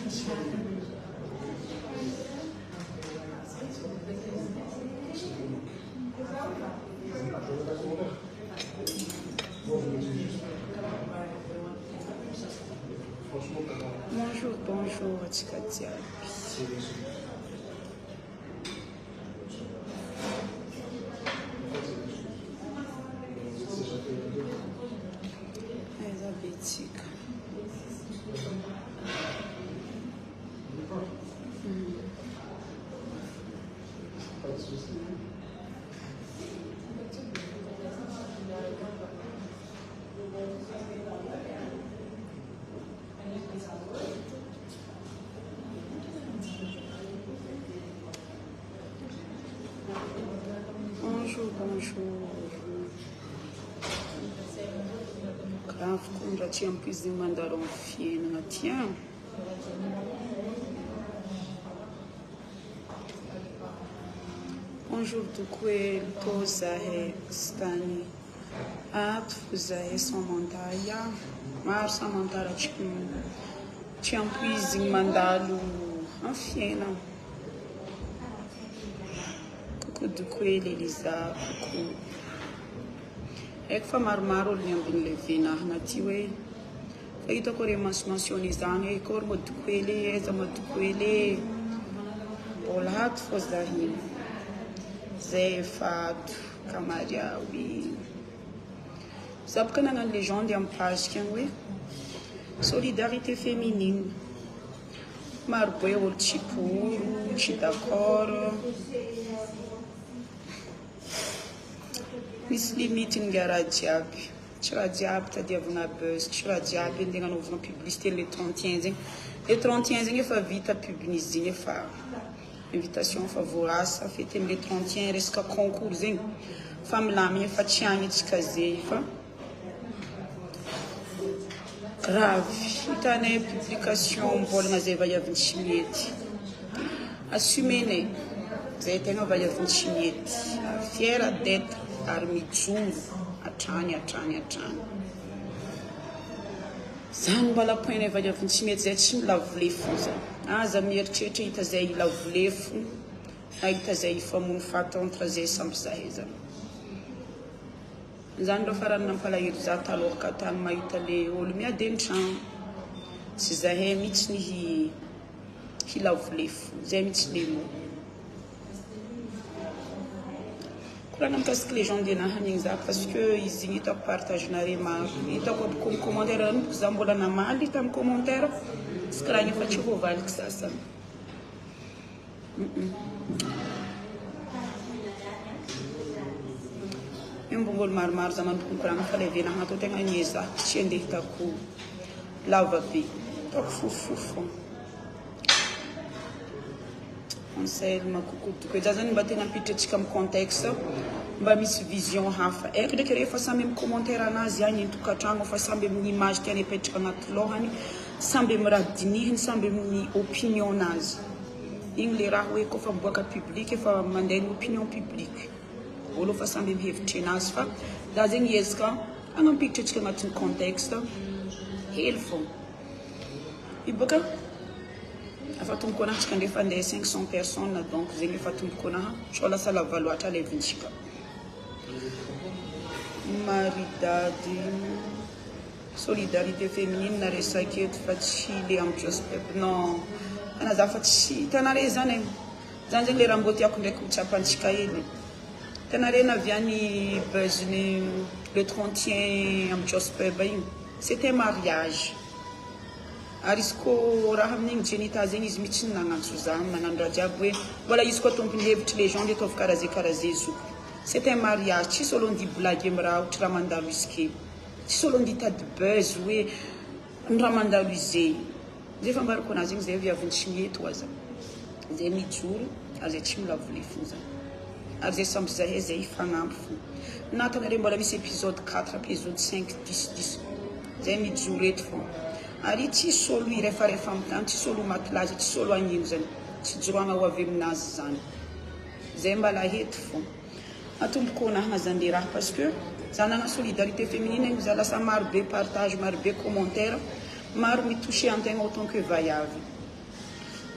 Bonjour, bonjour, Tikatia. Elisabethika. Bonjour, bonjour. Grave, como já tinha pedido mandar filho, não tinha? Bonjour, do coelho, Tozahe, Stani. Fuzahe, Samantaia. Mas Samantara tinha pedido mandá-lo a filho. Do coelho, Elisa, é que foi marmar o lembro de Levina, na tiwe. Foi isso que eu mencionizando, é que o do coelho, é do coelho, o lado foi daí. Zé, Fato, Camariaui. Sabe que na legende de Ampage, quem é? Solidarité féminine. Marboé, o tipo, o d'accord. Misy limite ngara jiaby tsy raha jiaby tadiavana buzz tsy raha jiaby andeha hanaovana publicité le 31 zegny le 31 zegny efa vita publinizy zegny efa invitation efa voarasa fety le 31 resaka concours zegny fa milamigny efa tsy agny antsika zay fa grave hitanay publication mbolagna zay vaiaviny tsy mety assumenay zay tegna vaiaviny tsy mety fière d'être ary mijoro atrany. Zany mbola poinay vaiaviny tsy mety zay tsy milavolefo zany. Aza mieritreritra hita zay ilavolefo na hita zay ifamono fatantra zay samby zahay zany. Zany reo farany nampalahelo za taloha ka tany mahita le olo miady an-trano. Tsy zahay mihitsy ny hilavolefo, zay mihitsy le mo. Kurana mikasiky le gens de nahanigny za parce que izy hitako partage nare maro hitako aby commentaire aniko za mbola namaly hita amin'ny commentaire izy karaha efa tsy voavaliko sasany mbongolo maromaro za mandokonkorana fa le venagna atao tegna nieza tsy andeha hitako lava be taoko fofofo Anselme kokoto za zany mba tena ampiditra amin'ny contexte mba misy vision hafa eky ndraiky rehefa samby amin'ny commentaire anazy agny tokantragno fa samby amin'ny image tiany apetraka anaty lohany samby amin'ny raha dinihiny samby amin'ny opinion nazy igny le raha hoe kofa miboaka public efa mandeha ny opinion publique olo fa samby mihevitry anazy fa za zegny ezaka agnampiditra atsika agnatin'ny contexte hely fogna iboaka efa tomboko anahy tsika ndefa andeha 500 personnes donc zegny efa tomboko anahy so lasa lava loatra alevintsika maridady solidarité féminine na resaka eto fa tsy le amin'ny jospep non ana za fa tsy tanare zany zany zegny le raha mbô tiako ndraiky hotsapantsika hely tanare naviany beuzny le 31 amin'ny jospep igny c'était mariage ary izy ko raha amin'igny jenita zegny izy mihitsy nagnantso za nagnano raha jiaby hoe mbola izy koa tompony hevitry les gens le ataovy karaha zay zoko c'est un mariage tsisy olo andia blague amin'ny raha ohatra raha mandalo izy ke tsisy olo andia tady buzz hoe ny raha mandalo izy zay fambariko anazy zegny zay viaviny tsy mety ho aza zay mijoro ary zay tsy milavolefony zany ary zay samby zahay zay ifagnampy fo na tanare mbola misy épisode 4 épisode 5 10 zay mijoro eto fo ary tsisy olo irefarefa amin'ny tany tsisy olo matilazy tsisy olo agnino zany tsy joroagna ho avy aminazy zany zay mbala hety fo atomboko anahy zany le raha parce que za nagna solidarité féminine za lasa maro be partage maro be commentaire maro mitouché antegna autant que vaiavy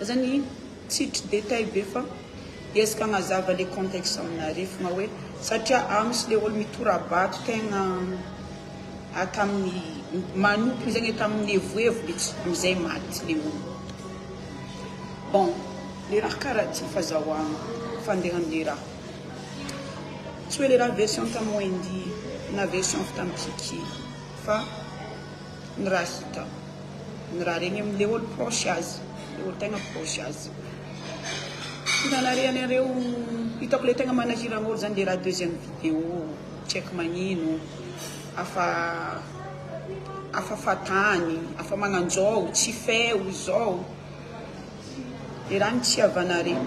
zany tsitry détail be fa iezaka agnazava le contexte aminareo fogna hoe satria misy le olo mitorabato tegna atamin'ny manompy zegny atamin'ny evoevo mihitsy amizay maty le olo. Bon, le raha karaha ty fahazahoagna fandehan'le raha. Tsy hoe le raha version tamoendy na version avy tamin'ny kiki fa ny raha hita, ny raha regny amin'le olo proche azy, le olo tegna proche azy. Hitanareo anareo hitako le tegna manahirana olo zany le raha deuxième vidéo tsy haiko magnino afa fatany, afa magnanjao, tsy feo izao. Le raha tsy avanareo,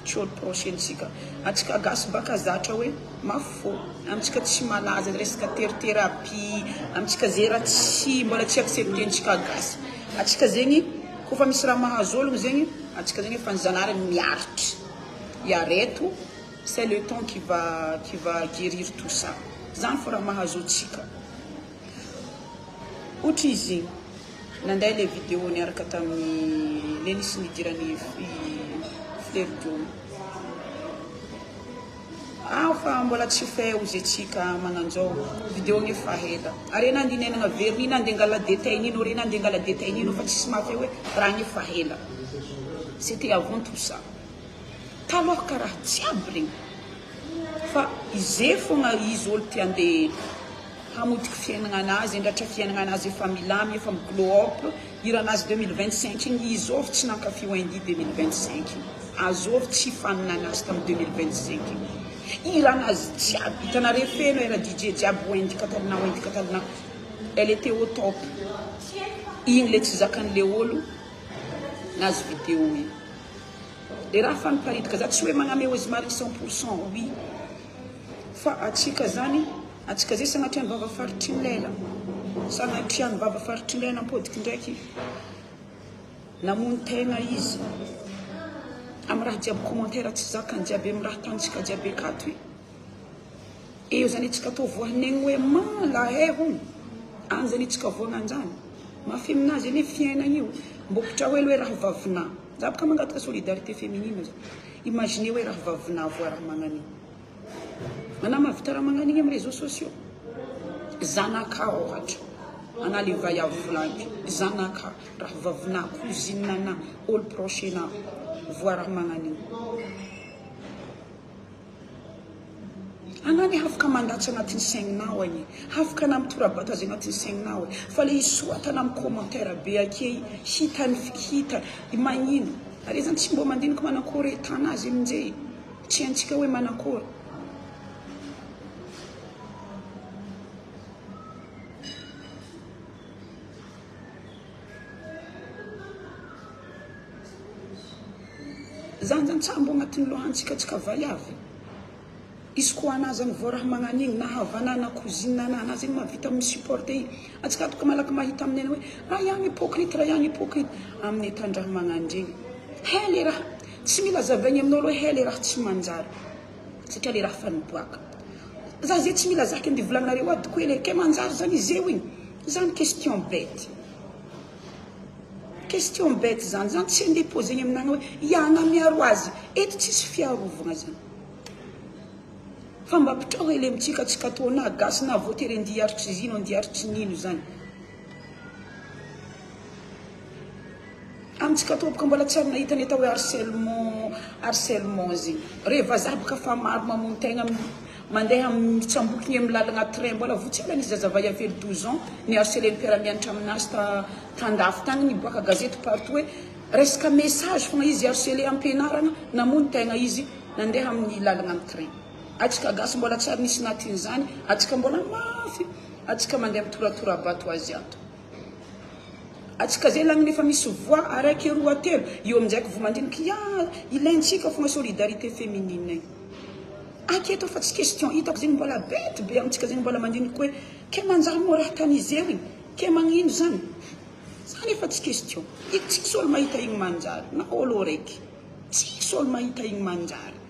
tsy olo proche antsika. Atsika gasy baka zatra hoe mafo, amitsika tsy malaza resaka terapie, amitsika zay raha tsy mbola tsy acceptentsika gasy. Atsika zegny kofa misy raha mahazo ologno zegny, atsika zegny efa ny zanarany miaritry. Iareto, c'est le temps qui va guérir tout ça. Zany fo raha mahazo atsika. Ohatra izy nanday le vidéo niaraka tamin'ny le nisy nidirany Fleur Diom. Fa mbola tsy feo izy atsika magnanjao vidéo ny efa hela. Are nandinenagna very nina andeha angala détail nino, re nandeha angala détail nino fa tsisy mafy hoe raha ny efa hela. C'était avant tout ça. Taloha karaha jiaby regny. Fa izay fogna izy olo ty andeha hamotiky fiainagna anazy, andratra fiainagna anazy efa milamy, efa mi-glow up, iranazy 2025 igny izôvy tsy nankafy Wendy 2025. Azôvy tsy fanana anazy tamin'ny 2025. Iranazy jiaby, hitanareo feno era DJ jiaby Wendy Catalina, elle était au top. Igny le tsy zakan'le olo nazy vidéo igny. Le raha faniparitaka za tsy hoe magname ozy mariky 100%, oui. Fa atsika zany, atsika zay sanatriany vava faritry ny lela. Sanatriany vava faritry ny lela ampodiky ndraiky. Namono tegna izy. Amin'ny raha jiaby commentaire tsy zakany jiaby amin'ny raha tanitsika jiaby akato i. Eo zany itsika atao voanegny hoe malahe hon. Any zany itsika voananjany. Mafy aminazy ane fiainana io. Mbokitra hoe raha vavina. Zabaka mangataka solidarité féminine. Imaginez hoe raha vavina avo raha magnan'igny. Mana mavita raha magnan'igny amin'ny réseaux sociaux. Zanaka ohatra. Ana le vaiavy volagny. Zanaka raha vavina, cousinana, olo proche na voa raha magnan'igny. Anany hafaka mandatsy anatin'ny saigninao agny. Hafaka namtorabata azy anatin'ny saigninao. Fa le isoatana amin'ny commentaire be ake hitany hita magnino. Are zany tsy mbo mandinika manakory tanazy aminjay. Tsy antsika hoe manakory. Zany tsambo agnatin'ny lohantsika tsika vaiavy. Izy koa anazy ny voa raha magnan'igny na havana na cousine na anazy igny mavita misupporter igny. Atsika atoko malaky mahita amin'ny hoe raha ihany hypocrite, raha ihany hypocrite. Amin'ny etan-draha magnandregny. Le raha tsy mila zavaigny amin'olo hoe le raha tsy manjary. Satria le raha faniboaka. Za zay tsy mila zaka ndi volagnareo adoko hoe le ke manjary zany izy eo igny. Zany question bête. Question bête zany tsy andeha posegny aminagna hoe iana miaro azy. Eto tsisy fiarovagna zany. Fa mbapitrao ele mitsika tsika tona gasy na voatery andiaritry zino andiaritry nino zany. Amitsika topaka mbola tsy ary nahita ny atao hoe harcèlement zay. Reva zabaka fa maro mamono tegna mandeha mitsamboky ny amin'ny lalagna train mbola votsela ny zazavay avely 12 ans ny harcelé ny mpiara-mianatra aminazy tandafy tagny niboaka gazety partout hoe resaka message fogna izy harcelé ampianarana namono tegna izy nandeha amin'ny lalagna amin'ny train. Atsika gasy mbola tsy ary nisy natin' zany, atsika mbola mafy, atsika mandeha mitoratorabato azy ato. Atsika zay lagny nefa misy voix araiky roa telo, io amin'izay vo mandiniky ilaintsika fogna solidarité féminine. Aketo fa tsy question hitako zegny mbola bête be amitsika zegny mbola mandiniky hoe ke manjary mo raha tany izy eo igny, ke magnino zany. Zany efa tsy question. Tsisy olo mahita igny manjary, na olo raiky. Tsisy olo mahita igny manjary.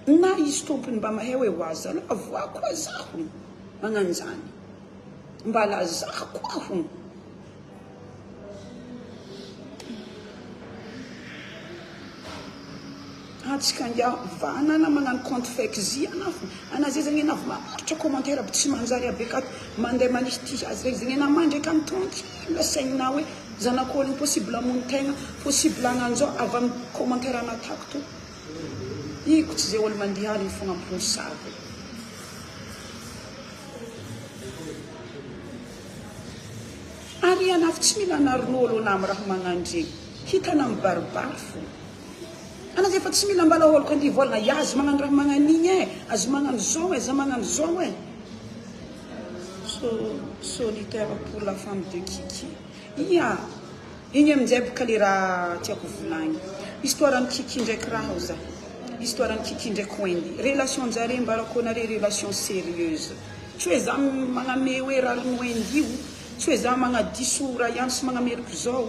Na izy tompony mba mahay hoe hoaza la voako azaho magnano zany. Mba lazako aho. Hatsikanga vanana magnano compte fake zy anafo anazy zegny anafo maharitra commentaire aby tsy manjary abekato mandeha manisy ty azy regny zegny anao mandraiky amin'ny tranquille saigninao hoe zanak'ologno possible amono tegna possible agnanjao avy amin'ny commentaire anatako to iko tsy zay olo mandiha aligny fogna ampinosavy ary anafo tsy mila naron'olo ana amin'ny raha magnandregny hitana amin'ny baribary fo anazy efa tsy mila mbala olo kandi volagna ya azy magnano raha magnan'igny azy magnano zao za magnano zao solitaire pour la femme de Kiki ia igny amin'izay boka le raha tiako volagny histoire ny Kiki ndraiky raha za histoire ny Kiki ndraiky Wendy relation jare mbarakônare relation sérieuse tsy hoe za magname hoe rariny Wendy io tsy hoe za magnadiso raha ihany sy magnameriko zao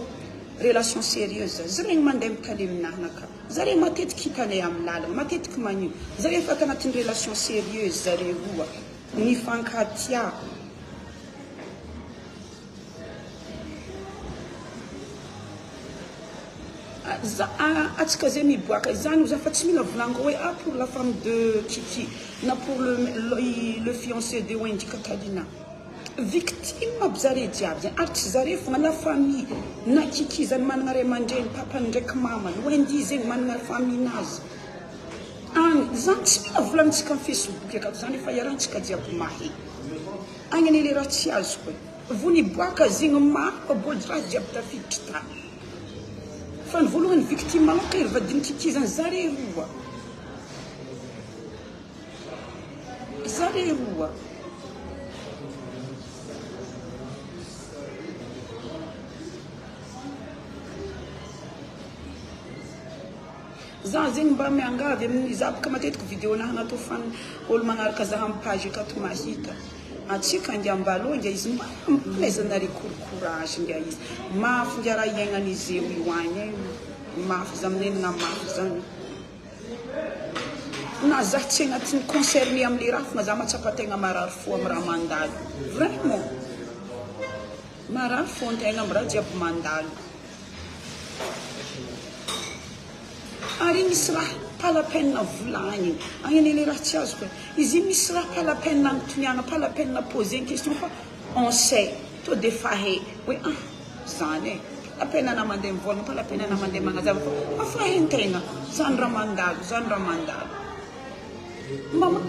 relation sérieuse zaregny mandeha mitady aminanaka zare matetiky hitanay amin'ny lalana matetiky manio zare efa tanatin'ny relation sérieuse zare roa mifankatia atsika zay miboaka zany za fa tsy mila volagno hoe pour la femme de Kiki na pour le fiancé de Wendy Catalina victime aby zare jiaby zany ary tsy zare fogna la famille na Kiki zany manana ray aman-dreny papany ndraiky mamany Wendy zegny manana famille-nazy zany tsy mila volagnintsika amin'ny Facebook akato zany efa iarantsika jiaby mahay agny ane le raha tsy azoko vo niboaka zegny maro bôdy raha jiaby tafiditry tany fa ny voalohany victime manoko ry vadiny Kiki zany zare roa za zegny mba miangavy amin'ny za boka matetiky vidéo nahy natao fan olo magnaraka za amin'ny page akato mahita atsika ngia mbaloha ngia izy mba plaisir-nare courage ngia izy mafy ngia raha iainan'izy eo io agny mafy za aminenina mafy zany na za tsy agnatin'ny concerné am'le raha fogna za matsapategna marary fo amin'ny raha mandalo vraiment marary fo antegna amin'ny raha jiaby mandalo ary misy raha pas la peine volagny agny ane raha tsy azoko izy misy raha pas la peine agnontoniagna pas la peine poser une question fa on sait to de fa hay hoe zany pas la peine ana mandeha mivolagna pas la peine ana mandeha magnazava fa afa haintegna zany raha mandalo mama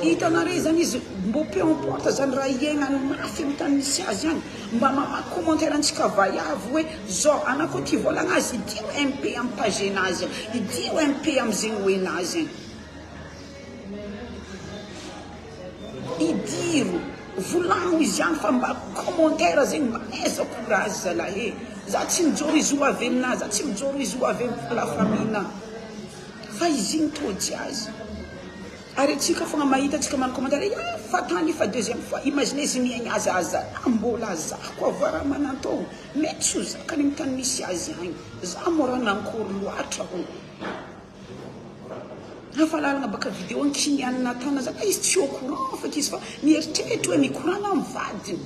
hitanare zany izy mbo peu importe zany raha iainany mafy amin'ny tany misy azy any mba mamaky commentaire antsika vaiavy hoe zao anako ty volagna azy idio MP amin'ny page nazy idio MP amin'izegny hoenazy idiro volagno izy any fa mba commentaire zegny manaiza courage zalahy za tsy mijoro izy ho avy aminazy za tsy mijoro izy ho avy amin'ny la famille fa izy igny tody azy ary atsika fogna mahita atsika manao commentaire fa tany fa deuxième fois imaginez izy miaigna aza mbola zako avo raha manantao mety so zakany amin'ny tany misy azy agny za mora nankory loatra ho hafalalagna baka vidéo ankinianina tana za izy tsy au courant fa izy fa mieritreritra hoe mikorana amin'ny vadiny